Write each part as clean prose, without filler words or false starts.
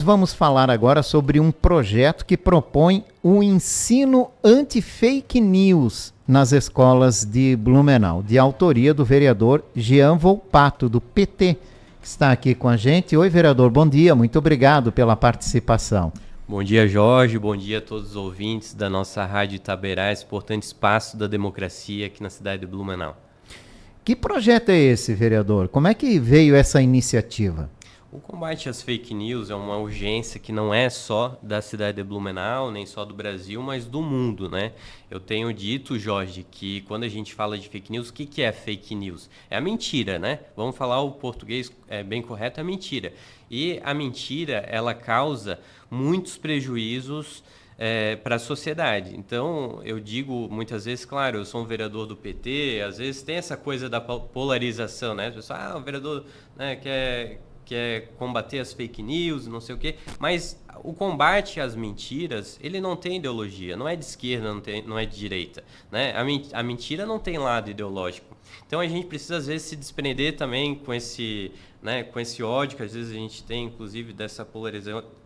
Vamos falar agora sobre um projeto que propõe o ensino anti-fake news nas escolas de Blumenau, de autoria do vereador Jean Volpato, do PT, que está aqui com a gente. Oi, vereador, bom dia, muito obrigado pela participação. Bom dia, Jorge, bom dia a todos os ouvintes da nossa Rádio Itaberá, esse importante espaço da democracia aqui na cidade de Blumenau. Que projeto é esse, vereador? Como é que veio essa iniciativa? O combate às fake news é uma urgência que não é só da cidade de Blumenau, nem só do Brasil, mas do mundo, né? Eu tenho dito, Jorge, que quando a gente fala de fake news, o que é fake news? É a mentira, né? Vamos falar o português bem correto, é a mentira. E a mentira, ela causa muitos prejuízos para a sociedade. Então, eu digo muitas vezes, claro, eu sou um vereador do PT, às vezes tem essa coisa da polarização, né? As pessoas, o vereador, né, quer combater as fake news, não sei o quê, mas o combate às mentiras, ele não tem ideologia, não é de esquerda, não é de direita, né? A mentira não tem lado ideológico. Então a gente precisa às vezes se desprender também com esse ódio que às vezes a gente tem, inclusive dessa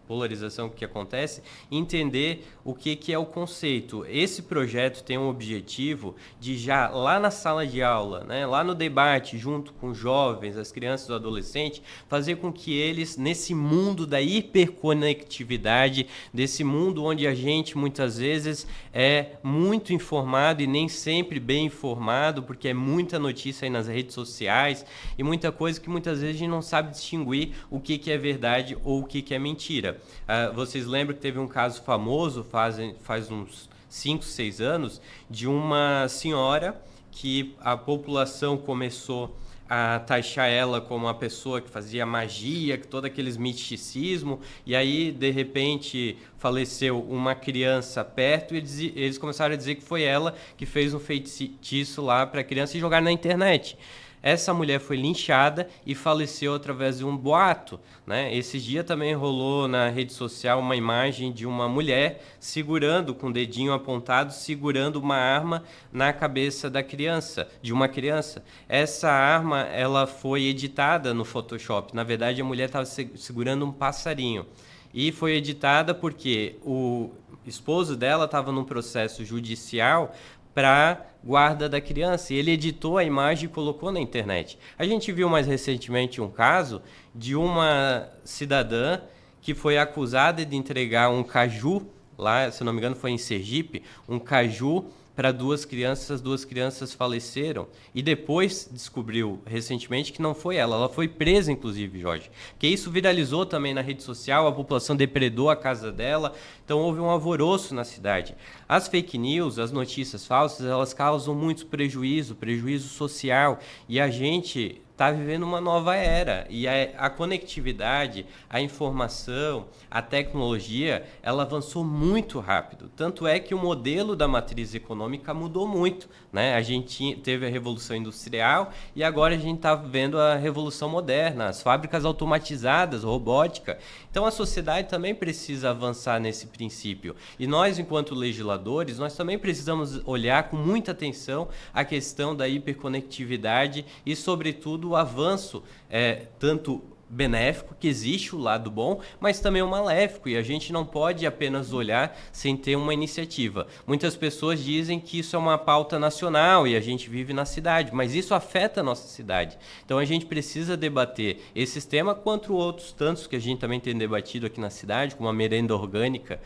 polarização que acontece, entender o que é o conceito. Esse projeto tem um objetivo de já lá na sala de aula, né, lá no debate, junto com os jovens, as crianças e os adolescentes, fazer com que eles, nesse mundo da hiperconectividade, desse mundo onde a gente muitas vezes é muito informado e nem sempre bem informado, porque é muita notícia aí nas redes sociais e muita coisa que muitas vezes a gente não sabe distinguir o que é verdade ou o que é mentira. Vocês lembram que teve um caso famoso faz uns 5, 6 anos de uma senhora que a população começou a taxar ela como uma pessoa que fazia magia, todo aqueles misticismo, e aí de repente faleceu uma criança perto e eles começaram a dizer que foi ela que fez um feitiço lá para a criança e jogar na internet. Essa mulher foi linchada e faleceu através de um boato, né? Esses dias também rolou na rede social uma imagem de uma mulher segurando, com o dedinho apontado, segurando uma arma na cabeça de uma criança. Essa arma, ela foi editada no Photoshop. Na verdade, a mulher estava segurando um passarinho. E foi editada porque o esposo dela estava num processo judicial para guarda da criança, e ele editou a imagem e colocou na internet. A gente viu mais recentemente um caso de uma cidadã que foi acusada de entregar um caju, lá, se não me engano foi em Sergipe, um caju para duas crianças faleceram, e depois descobriu recentemente que não foi ela foi presa inclusive, Jorge, porque isso viralizou também na rede social, a população depredou a casa dela, então houve um alvoroço na cidade. As fake news, as notícias falsas, elas causam muito prejuízo social, e a gente está vivendo uma nova era, e a conectividade, a informação, a tecnologia, ela avançou muito rápido. Tanto é que o modelo da matriz econômica mudou muito, né? A gente teve a Revolução Industrial e agora a gente está vendo a Revolução Moderna, as fábricas automatizadas, robótica. Então a sociedade também precisa avançar nesse princípio. E nós, enquanto legisladores, nós também precisamos olhar com muita atenção a questão da hiperconectividade e, sobretudo, o avanço tanto benéfico, que existe o lado bom, mas também o maléfico, e a gente não pode apenas olhar sem ter uma iniciativa. Muitas pessoas dizem que isso é uma pauta nacional e a gente vive na cidade, mas isso afeta a nossa cidade. Então a gente precisa debater esse tema quanto outros tantos que a gente também tem debatido aqui na cidade, como a merenda orgânica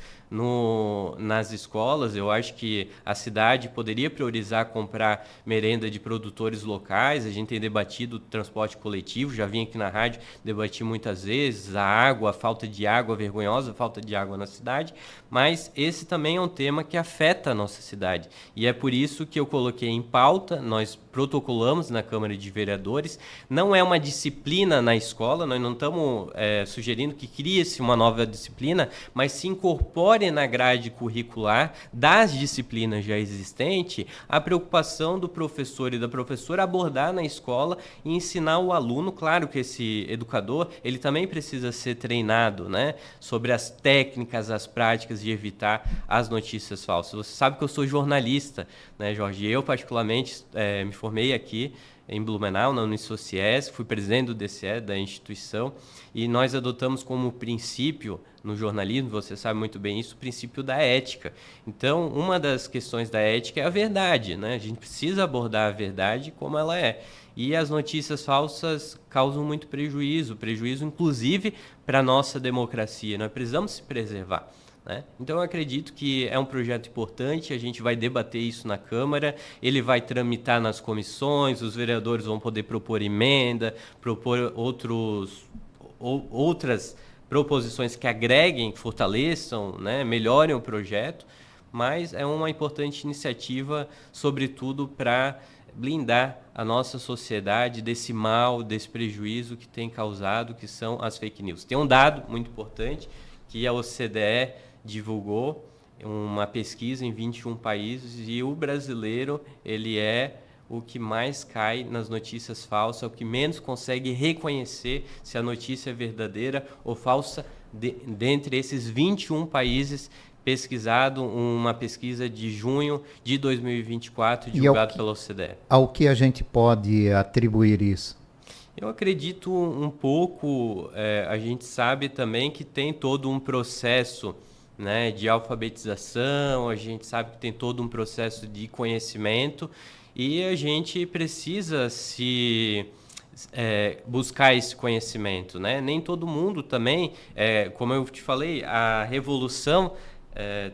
nas escolas. Eu acho que a cidade poderia priorizar comprar merenda de produtores locais. A gente tem debatido o transporte coletivo, já vim aqui na rádio debati muitas vezes, a falta de água, a vergonhosa falta de água na cidade, mas esse também é um tema que afeta a nossa cidade, e é por isso que eu coloquei em pauta, nós protocolamos na Câmara de Vereadores, não é uma disciplina na escola, nós não estamos sugerindo que crie-se uma nova disciplina, mas se incorpore na grade curricular das disciplinas já existentes a preocupação do professor e da professora abordar na escola e ensinar o aluno. Claro que esse educador, ele também precisa ser treinado, né, sobre as técnicas, as práticas de evitar as notícias falsas. Você sabe que eu sou jornalista, né, Jorge? Eu, particularmente, me formei aqui em Blumenau, na Unisociesc, fui presidente do DCE, da instituição, e nós adotamos como princípio, no jornalismo, você sabe muito bem isso, o princípio da ética. Então, uma das questões da ética é a verdade, né? A gente precisa abordar a verdade como ela é. E as notícias falsas causam muito prejuízo inclusive para a nossa democracia. Nós precisamos se preservar, né? Então, eu acredito que é um projeto importante, a gente vai debater isso na Câmara, ele vai tramitar nas comissões, os vereadores vão poder propor emenda, propor outras proposições que agreguem, fortaleçam, né, melhorem o projeto, mas é uma importante iniciativa, sobretudo para blindar a nossa sociedade desse mal, desse prejuízo que tem causado, que são as fake news. Tem um dado muito importante que a OCDE divulgou, uma pesquisa em 21 países, e o brasileiro, ele é o que mais cai nas notícias falsas, o que menos consegue reconhecer se a notícia é verdadeira ou falsa, dentre esses 21 países pesquisado, uma pesquisa de junho de 2024, divulgada pela OCDE. Ao que a gente pode atribuir isso? Eu acredito um pouco, a gente sabe também que tem todo um processo, né, de alfabetização, a gente sabe que tem todo um processo de conhecimento, e a gente precisa buscar esse conhecimento, né? Nem todo mundo também, como eu te falei, a revolução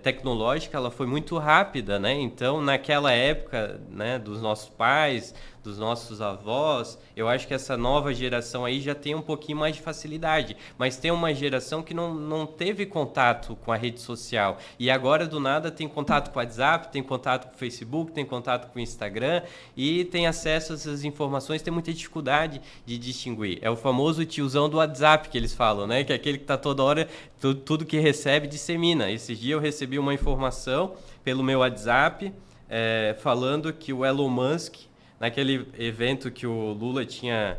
tecnológica, ela foi muito rápida, né? Então, naquela época, né, dos nossos pais, dos nossos avós, eu acho que essa nova geração aí já tem um pouquinho mais de facilidade, mas tem uma geração que não teve contato com a rede social, e agora do nada tem contato com o WhatsApp, tem contato com o Facebook, tem contato com o Instagram, e tem acesso a essas informações, tem muita dificuldade de distinguir. É o famoso tiozão do WhatsApp que eles falam, né? Que é aquele que está toda hora, tudo que recebe dissemina. Esses dias eu recebi uma informação pelo meu WhatsApp, falando que o Elon Musk, naquele evento que o Lula tinha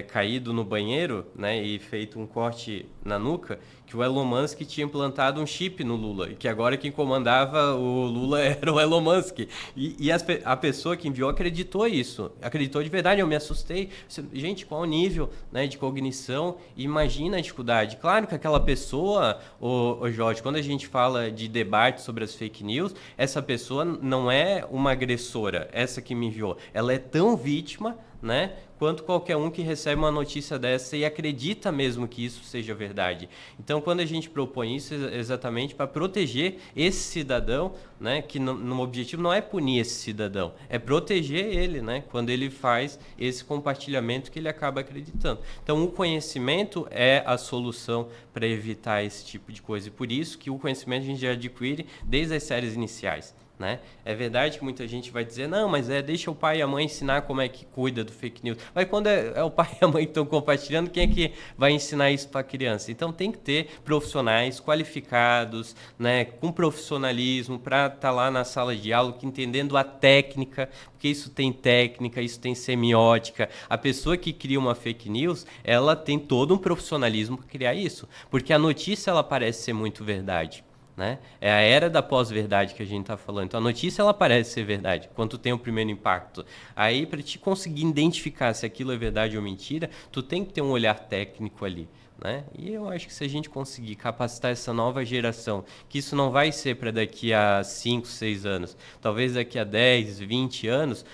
caído no banheiro, né, e feito um corte na nuca, que o Elon Musk tinha implantado um chip no Lula, e que agora quem comandava o Lula era o Elon Musk. E a pessoa que enviou acreditou isso, acreditou de verdade. Eu me assustei. Gente, qual o nível, né, de cognição? Imagina a dificuldade. Claro que aquela pessoa, o Jorge, quando a gente fala de debate sobre as fake news, essa pessoa não é uma agressora, essa que me enviou. Ela é tão vítima, né, quanto qualquer um que recebe uma notícia dessa e acredita mesmo que isso seja verdade. Então, quando a gente propõe isso, é exatamente para proteger esse cidadão, né, que no objetivo não é punir esse cidadão, é proteger ele, né, quando ele faz esse compartilhamento que ele acaba acreditando. Então, o conhecimento é a solução para evitar esse tipo de coisa, e por isso que o conhecimento a gente já adquire desde as séries iniciais, né? É verdade que muita gente vai dizer, não, mas deixa o pai e a mãe ensinar como é que cuida do fake news. Mas quando é o pai e a mãe que estão compartilhando, quem é que vai ensinar isso para a criança? Então tem que ter profissionais qualificados, né, com profissionalismo, para estar lá na sala de aula, entendendo a técnica, porque isso tem técnica, isso tem semiótica. A pessoa que cria uma fake news, ela tem todo um profissionalismo para criar isso, porque a notícia ela parece ser muito verdade, né? É a era da pós-verdade que a gente está falando. Então, a notícia ela parece ser verdade, quando tem o primeiro impacto. Aí, para te conseguir identificar se aquilo é verdade ou mentira, tu tem que ter um olhar técnico ali, né? E eu acho que se a gente conseguir capacitar essa nova geração, que isso não vai ser para daqui a 5, 6 anos, talvez daqui a 10, 20 anos,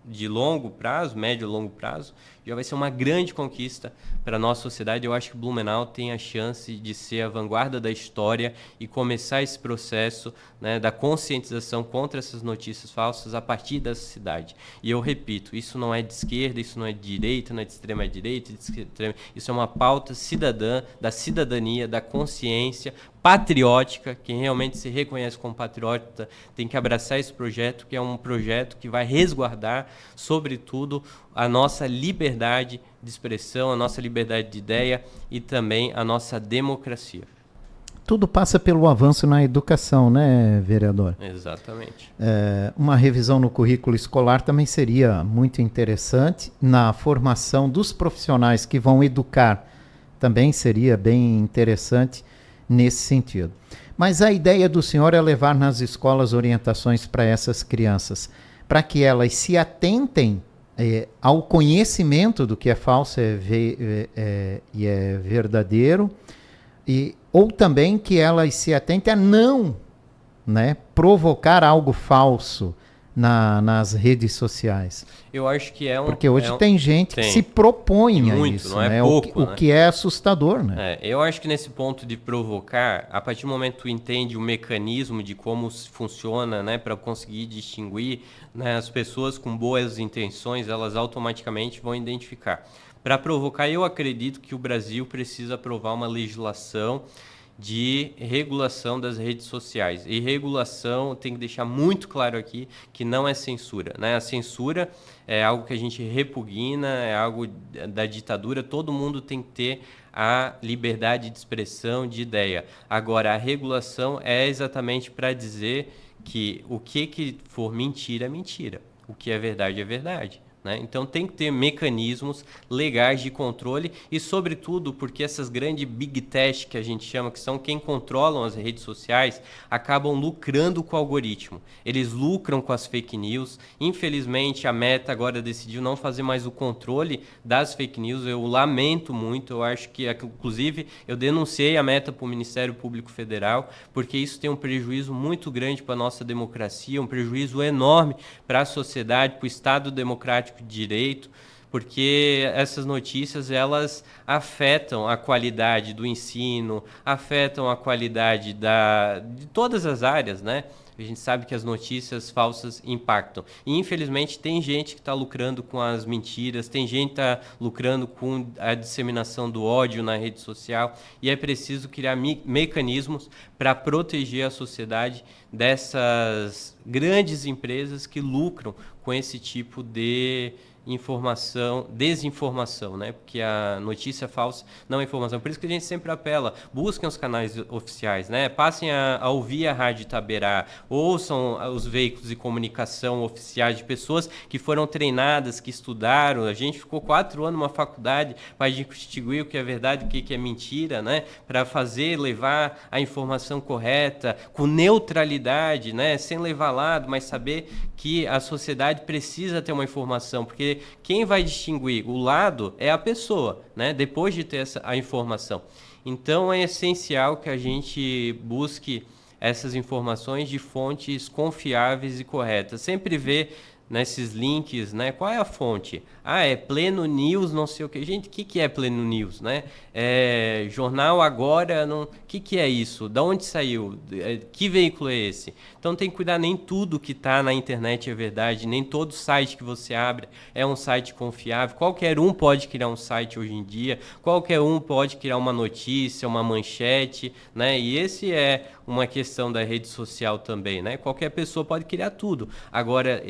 de longo prazo, médio e longo prazo, já vai ser uma grande conquista para a nossa sociedade. Eu acho que Blumenau tem a chance de ser a vanguarda da história e começar esse processo, né, da conscientização contra essas notícias falsas a partir dessa cidade. E eu repito, isso não é de esquerda, isso não é de direita, não é de extrema direita, isso é uma pauta cidadã, da cidadania, da consciência patriótica. Quem realmente se reconhece como patriota tem que abraçar esse projeto, que é um projeto que vai resguardar, sobretudo, a nossa liberdade de expressão, a nossa liberdade de ideia e também a nossa democracia. Tudo passa pelo avanço na educação, né, vereador? Exatamente. Uma revisão no currículo escolar também seria muito interessante. Na formação dos profissionais que vão educar também seria bem interessante nesse sentido. Mas a ideia do senhor é levar nas escolas orientações para essas crianças, para que elas se atentem ao conhecimento do que é falso e é verdadeiro, ou também que elas se atentem a não, né, provocar algo falso nas redes sociais. Eu acho que porque hoje tem gente que se propõe a isso, não é né? pouco, o que é assustador, né? Eu acho que nesse ponto de provocar, a partir do momento que tu entende o mecanismo de como funciona, né, para conseguir distinguir, né, as pessoas com boas intenções, elas automaticamente vão identificar. Para provocar, eu acredito que o Brasil precisa aprovar uma legislação de regulação das redes sociais. E regulação, tem que deixar muito claro aqui, que não é censura, né? A censura é algo que a gente repugna, é algo da ditadura, todo mundo tem que ter a liberdade de expressão, de ideia. Agora, a regulação é exatamente para dizer que o que for mentira é mentira, o que é verdade, né? Então tem que ter mecanismos legais de controle e, sobretudo, porque essas grandes big tech que a gente chama, que são quem controlam as redes sociais, acabam lucrando com o algoritmo. Eles lucram com as fake news. Infelizmente, a Meta agora decidiu não fazer mais o controle das fake news. Eu lamento muito, eu acho que, inclusive, eu denunciei a Meta para o Ministério Público Federal, porque isso tem um prejuízo muito grande para a nossa democracia, um prejuízo enorme para a sociedade, para o Estado democrático de direito, porque essas notícias elas afetam a qualidade do ensino, afetam a qualidade de todas as áreas, né? A gente sabe que as notícias falsas impactam. E, infelizmente, tem gente que está lucrando com as mentiras, tem gente que está lucrando com a disseminação do ódio na rede social, e é preciso criar mecanismos para proteger a sociedade dessas grandes empresas que lucram com esse tipo de desinformação, né? Porque a notícia falsa não é informação. Por isso que a gente sempre apela, busquem os canais oficiais, né? Passem a ouvir a Rádio Itaberá, ouçam os veículos de comunicação oficiais de pessoas que foram treinadas, que estudaram. A gente ficou 4 anos numa faculdade para distinguir o que é verdade e o que é mentira, né? Para levar a informação correta, com neutralidade, né? Sem levar lado, mas saber que a sociedade precisa ter uma informação, porque quem vai distinguir o lado é a pessoa, né? Depois de ter a informação. Então é essencial que a gente busque essas informações de fontes confiáveis e corretas. Sempre ver nesses links, né? Qual é a fonte? É Pleno News, não sei o que. Gente, o que é Pleno News, né? Jornal Agora, não... O que é isso? Da onde saiu? Que veículo é esse? Então tem que cuidar, nem tudo que está na internet é verdade, nem todo site que você abre é um site confiável. Qualquer um pode criar um site hoje em dia, qualquer um pode criar uma notícia, uma manchete, né? E esse é uma questão da rede social também, né? Qualquer pessoa pode criar tudo. Agora,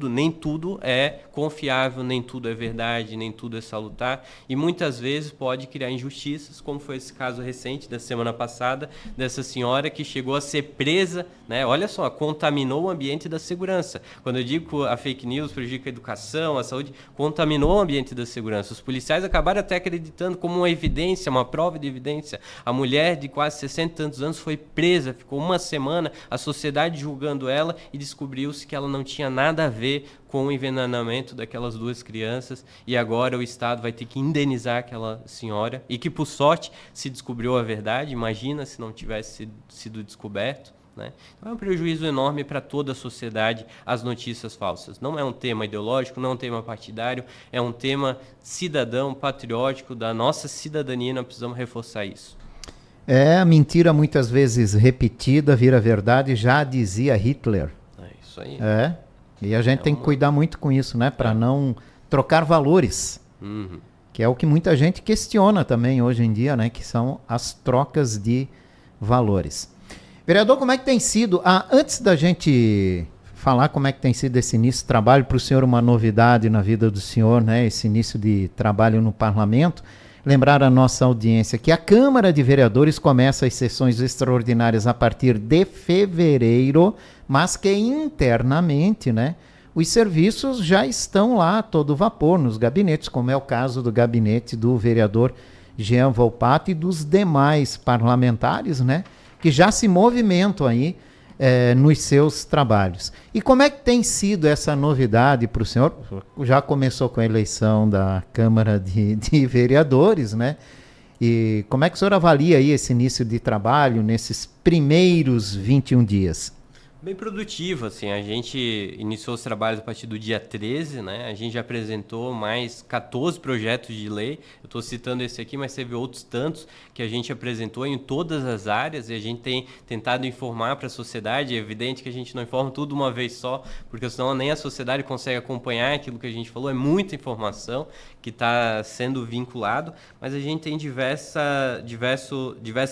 nem tudo é confiável, nem tudo é verdade, nem tudo é salutar, e muitas vezes pode criar injustiças, como foi esse caso recente da semana passada, dessa senhora que chegou a ser presa, né? Olha só, contaminou o ambiente da segurança. Quando eu digo que a fake news prejudica a educação, a saúde, contaminou o ambiente da segurança. Os policiais acabaram até acreditando como uma evidência, uma prova de evidência. A mulher de quase 60 e tantos anos foi presa, ficou uma semana, a sociedade julgando ela, e descobriu-se que ela não tinha nada a ver com o envenenamento daquelas 2 crianças, e agora o Estado vai ter que indenizar aquela senhora, e que, por sorte, se descobriu a verdade. Imagina se não tivesse sido descoberto, né? Então é um prejuízo enorme para toda a sociedade as notícias falsas. Não é um tema ideológico, não é um tema partidário, é um tema cidadão, patriótico, da nossa cidadania. Nós precisamos reforçar isso. A mentira muitas vezes repetida vira verdade, já dizia Hitler. É isso aí. E a gente tem que cuidar muito com isso, né? Para não trocar valores. Que é o que muita gente questiona também hoje em dia, né? Que são as trocas de valores. Vereador, como é que tem sido? Antes da gente falar como é que tem sido esse início de trabalho, para o senhor uma novidade na vida do senhor, né? Esse início de trabalho no parlamento. Lembrar a nossa audiência que a Câmara de Vereadores começa as sessões extraordinárias a partir de fevereiro, mas que internamente, né, os serviços já estão lá a todo vapor nos gabinetes, como é o caso do gabinete do vereador Jean Volpato e dos demais parlamentares, né, que já se movimentam aí nos seus trabalhos. E como é que tem sido essa novidade para o senhor? Já começou com a eleição da Câmara de Vereadores, né? E como é que o senhor avalia aí esse início de trabalho nesses primeiros 21 dias? Bem produtivo, assim, a gente iniciou os trabalhos a partir do dia 13, né? A gente já apresentou mais 14 projetos de lei. Eu estou citando esse aqui, mas teve outros tantos que a gente apresentou em todas as áreas e a gente tem tentado informar para a sociedade. É evidente que a gente não informa tudo uma vez só, porque senão nem a sociedade consegue acompanhar aquilo que a gente falou. É muita informação que está sendo vinculado, mas a gente tem diversas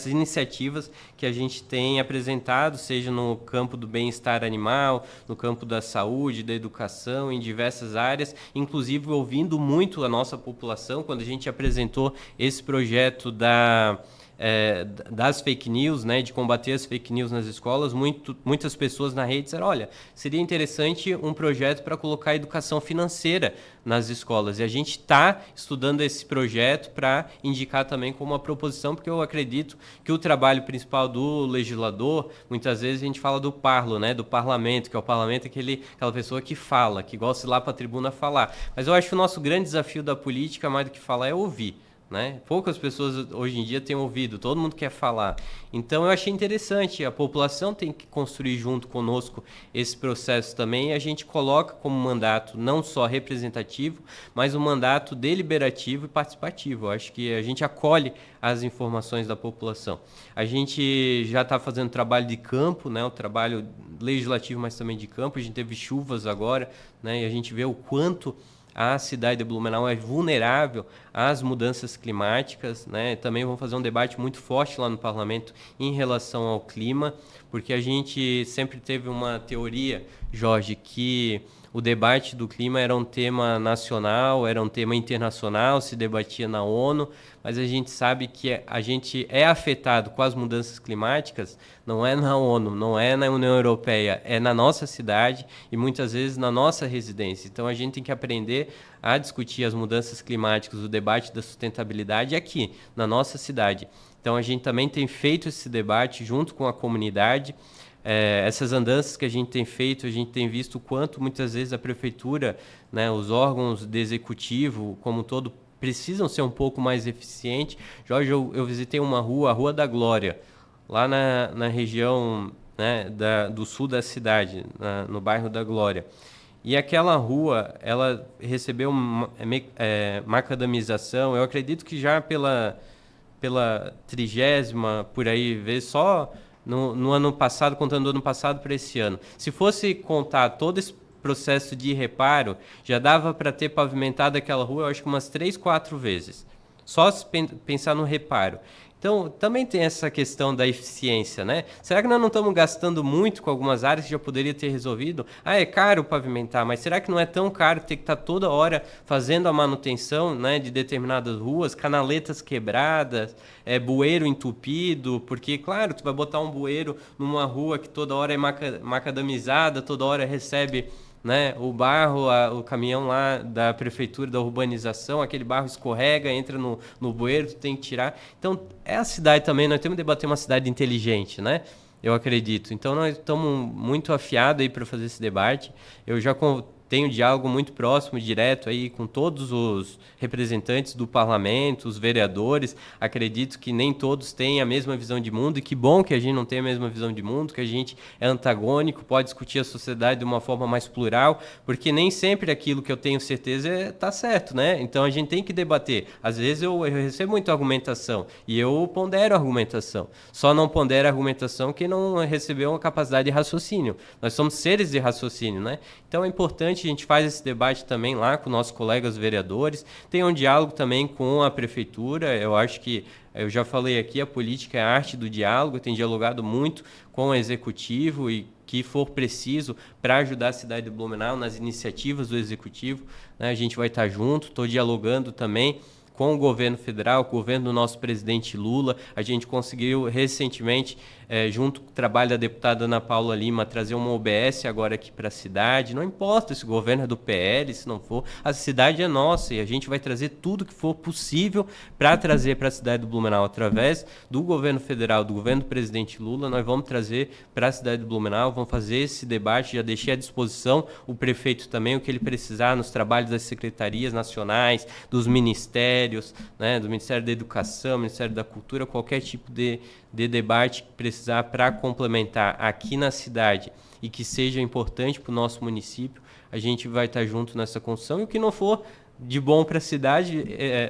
iniciativas que a gente tem apresentado, seja no campo do bem-estar animal, no campo da saúde, da educação, em diversas áreas, inclusive ouvindo muito a nossa população. Quando a gente apresentou esse projeto das fake news, né, de combater as fake news nas escolas, muitas pessoas na rede disseram, olha, seria interessante um projeto para colocar educação financeira nas escolas. E a gente está estudando esse projeto para indicar também como uma proposição, porque eu acredito que o trabalho principal do legislador, muitas vezes a gente fala do parlo, né, do parlamento, que é o parlamento aquela pessoa que fala, que gosta de ir lá para a tribuna falar. Mas eu acho que o nosso grande desafio da política, mais do que falar, é ouvir. Né? Poucas pessoas hoje em dia têm ouvido, todo mundo quer falar. Então eu achei interessante, a população tem que construir junto conosco esse processo também, e a gente coloca como mandato não só representativo, mas um mandato deliberativo e participativo. Eu acho que a gente acolhe as informações da população. A gente já está fazendo trabalho de campo, né? O trabalho legislativo, mas também de campo. A gente teve chuvas agora, né? E a gente vê o quanto a cidade de Blumenau é vulnerável às mudanças climáticas, né? Também vamos fazer um debate muito forte lá no parlamento em relação ao clima, porque a gente sempre teve uma teoria, Jorge, que o debate do clima era um tema nacional, era um tema internacional, se debatia na ONU, mas a gente sabe que a gente é afetado com as mudanças climáticas, não é na ONU, não é na União Europeia, é na nossa cidade e muitas vezes na nossa residência. Então a gente tem que aprender a discutir as mudanças climáticas, o debate da sustentabilidade aqui, na nossa cidade. Então a gente também tem feito esse debate junto com a comunidade. Essas andanças que a gente tem feito, a gente tem visto o quanto muitas vezes a prefeitura, né, os órgãos de executivo como um todo, precisam ser um pouco mais eficientes. Jorge, eu visitei uma rua, a Rua da Glória, lá na região, né, do sul da cidade, no bairro da Glória. E aquela rua, ela recebeu macadamização, eu acredito que já pela 30ª, por aí, vez só no ano passado, contando do ano passado para esse ano. Se fosse contar todo esse processo de reparo, já dava para ter pavimentado aquela rua, eu acho que umas 3, 4 vezes. Só se pensar no reparo. Então, também tem essa questão da eficiência, né? Será que nós não estamos gastando muito com algumas áreas que já poderia ter resolvido? É caro pavimentar, mas será que não é tão caro ter que estar toda hora fazendo a manutenção, né, de determinadas ruas, canaletas quebradas, bueiro entupido? Porque, claro, tu vai botar um bueiro numa rua que toda hora é macadamizada, toda hora recebe, né, o barro, o caminhão lá da prefeitura, da urbanização, aquele barro escorrega, entra no bueiro, tu tem que tirar. Então, a cidade também, nós temos que debater uma cidade inteligente, né? Eu acredito. Então, nós estamos muito afiados aí para fazer esse debate. Eu já tenho diálogo muito próximo, direto aí com todos os representantes do parlamento, os vereadores. Acredito que nem todos têm a mesma visão de mundo, e que bom que a gente não tem a mesma visão de mundo, que a gente é antagônico, pode discutir a sociedade de uma forma mais plural, porque nem sempre aquilo que eu tenho certeza está certo, né? Então a gente tem que debater. Às vezes eu recebo muita argumentação e eu pondero a argumentação. Só não pondero a argumentação quem não recebeu uma capacidade de raciocínio. Nós somos seres de raciocínio, né? Então é importante, a gente faz esse debate também lá com nossos colegas vereadores, tem um diálogo também com a prefeitura. Eu acho que, eu já falei aqui, a política é a arte do diálogo, tem dialogado muito com o executivo e que for preciso para ajudar a cidade de Blumenau nas iniciativas do executivo, né, a gente vai estar junto. Estou dialogando também com o governo federal, com o governo do nosso presidente Lula. A gente conseguiu recentemente, junto com o trabalho da deputada Ana Paula Lima, trazer uma OBS agora aqui para a cidade. Não importa se o governo é do PL, se não for, a cidade é nossa e a gente vai trazer tudo que for possível para trazer para a cidade do Blumenau. Através do governo federal, do governo do presidente Lula, nós vamos trazer para a cidade do Blumenau, vamos fazer esse debate, já deixei à disposição o prefeito também, o que ele precisar nos trabalhos das secretarias nacionais, dos ministérios, né, do Ministério da Educação, Ministério da Cultura, qualquer tipo de debate que precisar para complementar aqui na cidade e que seja importante para o nosso município, a gente vai estar junto nessa construção. E o que não for de bom para a cidade,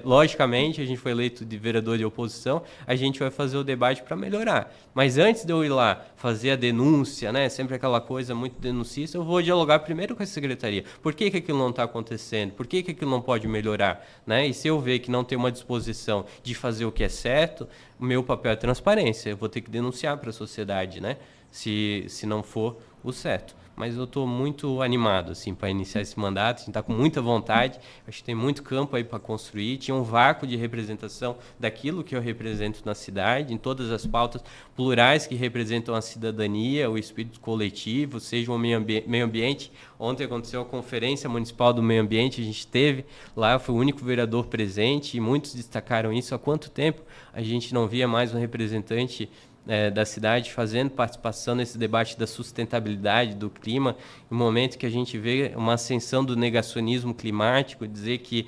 logicamente, a gente foi eleito de vereador de oposição, a gente vai fazer o debate para melhorar. Mas antes de eu ir lá fazer a denúncia, né, sempre aquela coisa muito denuncista, eu vou dialogar primeiro com a secretaria. Por que aquilo não está acontecendo? Por que aquilo não pode melhorar? Né? E se eu ver que não tem uma disposição de fazer o que é certo, o meu papel é transparência. Eu vou ter que denunciar para a sociedade, né, se não for o certo. Mas eu estou muito animado assim, para iniciar esse mandato, a gente está com muita vontade, acho que tem muito campo aí para construir, tinha um vácuo de representação daquilo que eu represento na cidade, em todas as pautas plurais que representam a cidadania, o espírito coletivo, seja o meio ambiente. Ontem aconteceu a Conferência Municipal do Meio Ambiente, a gente esteve lá, foi o único vereador presente e muitos destacaram isso. Há quanto tempo a gente não via mais um representante da cidade fazendo participação nesse debate da sustentabilidade do clima, no momento que a gente vê uma ascensão do negacionismo climático, dizer que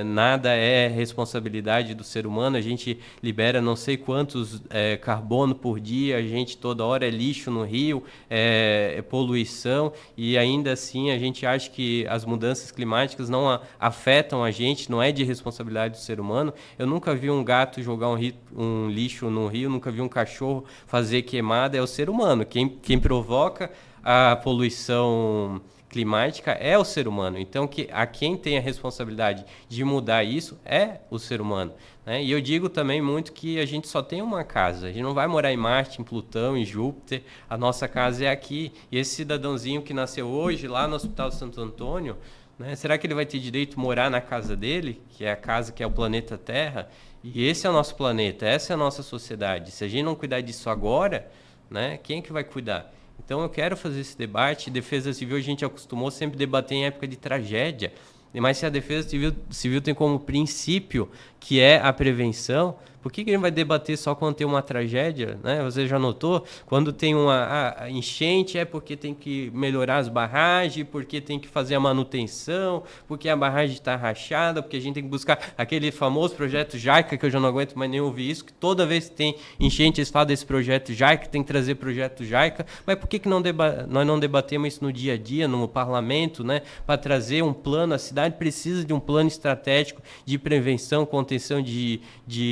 nada é responsabilidade do ser humano, a gente libera não sei quantos carbono por dia, a gente toda hora é lixo no rio, é poluição, e ainda assim a gente acha que as mudanças climáticas não afetam a gente, não é de responsabilidade do ser humano. Eu nunca vi um gato jogar um lixo no rio, nunca vi um cachorro fazer queimada, é o ser humano. Quem provoca a poluição climática é o ser humano. Então, quem tem a responsabilidade de mudar isso é o ser humano. Né? E eu digo também muito que a gente só tem uma casa. A gente não vai morar em Marte, em Plutão, em Júpiter. A nossa casa é aqui. E esse cidadãozinho que nasceu hoje lá no Hospital Santo Antônio, né, será que ele vai ter direito a morar na casa dele, que é a casa que é o planeta Terra? E esse é o nosso planeta, essa é a nossa sociedade. Se a gente não cuidar disso agora, né, quem é que vai cuidar? Então eu quero fazer esse debate. Defesa civil a gente acostumou sempre debater em época de tragédia, mas se a defesa civil tem como princípio que é a prevenção, por que a gente vai debater só quando tem uma tragédia? Né? Você já notou? Quando tem uma enchente é porque tem que melhorar as barragens, porque tem que fazer a manutenção, porque a barragem está rachada, porque a gente tem que buscar aquele famoso projeto JAICA, que eu já não aguento mais nem ouvir isso, que toda vez que tem enchente eles falam desse projeto JAICA, tem que trazer projeto JAICA. Mas por que nós não debatemos isso no dia a dia, no parlamento, né? Para trazer um plano? A cidade precisa de um plano estratégico de prevenção, contenção de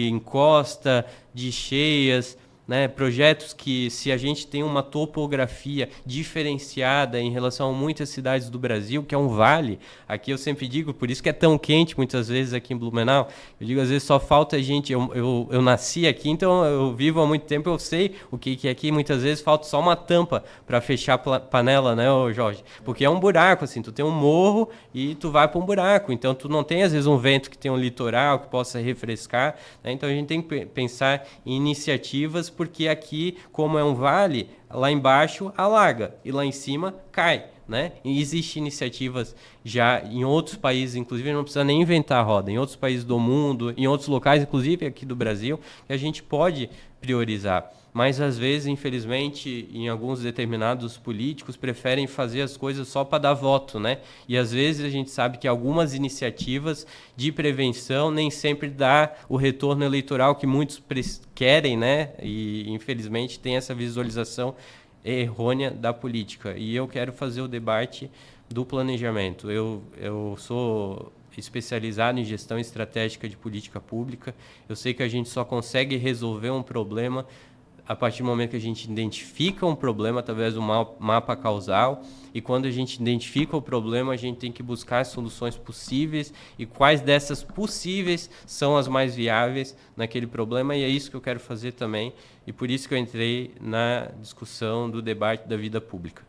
encosta, de cheias, né? Projetos que, se a gente tem uma topografia diferenciada em relação a muitas cidades do Brasil, que é um vale, aqui eu sempre digo, por isso que é tão quente muitas vezes aqui em Blumenau, eu digo, às vezes só falta gente, eu nasci aqui, então eu vivo há muito tempo, eu sei o que é aqui, muitas vezes falta só uma tampa para fechar a panela, né, Jorge? Porque é um buraco, assim, tu tem um morro e tu vai para um buraco, então tu não tem às vezes um vento que tem um litoral que possa refrescar, né? Então a gente tem que pensar em iniciativas, porque aqui, como é um vale, lá embaixo alaga e lá em cima cai, né? E existem iniciativas já em outros países, inclusive não precisa nem inventar a roda, em outros países do mundo, em outros locais, inclusive aqui do Brasil, que a gente pode priorizar. Mas às vezes, infelizmente, em alguns determinados políticos preferem fazer as coisas só para dar voto, né? E às vezes a gente sabe que algumas iniciativas de prevenção nem sempre dá o retorno eleitoral que muitos querem, né? E infelizmente tem essa visualização errônea da política. E eu quero fazer o debate do planejamento. Eu sou especializado em gestão estratégica de política pública. Eu sei que a gente só consegue resolver um problema a partir do momento que a gente identifica um problema através do mapa causal, e quando a gente identifica o problema, a gente tem que buscar as soluções possíveis e quais dessas possíveis são as mais viáveis naquele problema, e é isso que eu quero fazer também, e por isso que eu entrei na discussão do debate da vida pública.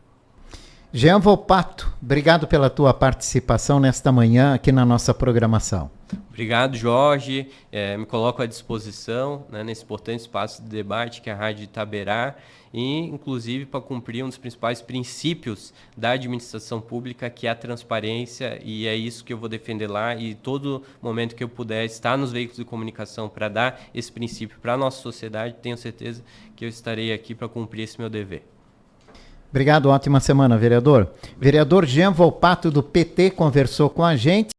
Jean Volpato, obrigado pela tua participação nesta manhã aqui na nossa programação. Obrigado, Jorge. Me coloco à disposição, né, nesse importante espaço de debate que é a Rádio Itaberá, e inclusive para cumprir um dos principais princípios da administração pública, que é a transparência, e é isso que eu vou defender lá, e todo momento que eu puder estar nos veículos de comunicação para dar esse princípio para a nossa sociedade, tenho certeza que eu estarei aqui para cumprir esse meu dever. Obrigado, ótima semana, vereador. Vereador Jean Volpato, do PT, conversou com a gente.